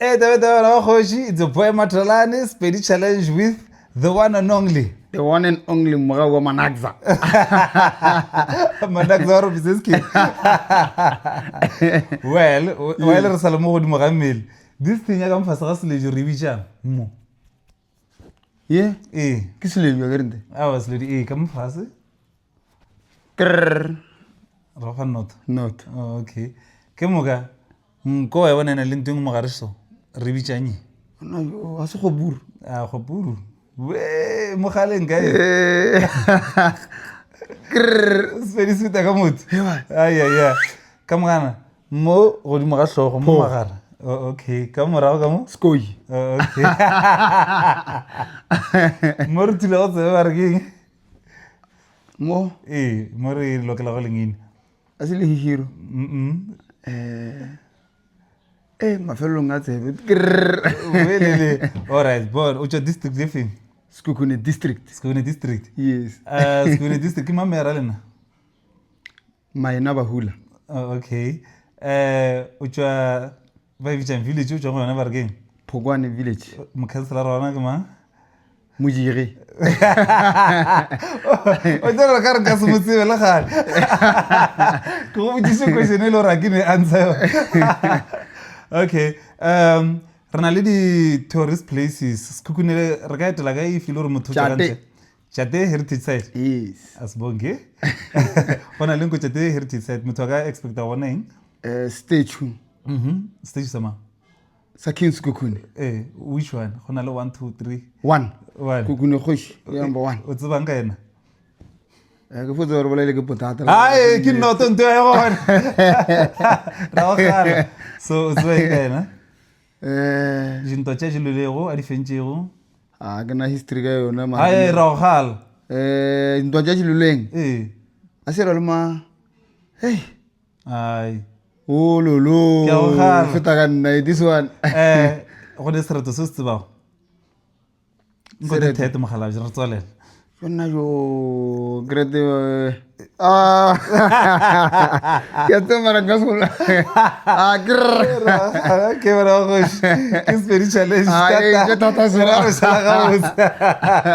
It's a boy Matralani Speedy Challenge with the one and only. The one and only Murawa Managza. Managza Robizeski. Well, while Salamo Moramil, this thing I come for Sasli revision. Yeah? Eh, Kislev, you're getting I was lady, come fast. there. Rafa not. Not. Oh, okay. Kemuga, go I want a linting Mogariso. Revichani. No, you are so good. Ah, Hopuru. We Mohalen guy. Very sweet. I come out. Yeah. Come on. Mo or Moraso, Mogar. Okay. Come around. Skoy. Okay. More to the other again. Mo, More local rolling in. as a hero. My fellow nuts have it. All right, but which district living? Skukuni district. Skuni district. Yes. Skuni district. Kimam Meralina. My Nabahula. Okay. Which are Vivichan village, which are never again. Pogwani village. Makansala Ronagama. Mujiri. I don't know how to say it. Come on, this question is not giving answer. Okay. Ranalidi tourist places. Skukune regard to lagai filur mutu. Chate heritage site. Yes. As bonge. Ona linko chate heritage site. Mutuaga expect a warning. Statue. Stage sama. Sakin Skukuni. Which one? Honalo 1, 2, 3. One. One. Kukuni Hush. Number one. What's the bank? I go for the Robalega potato. Ay, kin not on to So it's very good, Jinto Chajulero, Adifenjero. Gana history guy on a Ay, Rohal. In Dojaji Luleng. I said, Alma. Hey. Ay. Oh, Lulu. Fitagan, this one. What is the sister? Good at Tet Mahalaj, Rotole. You great. Get them a gospel. Okay, Kiss very challenge. I get out as well.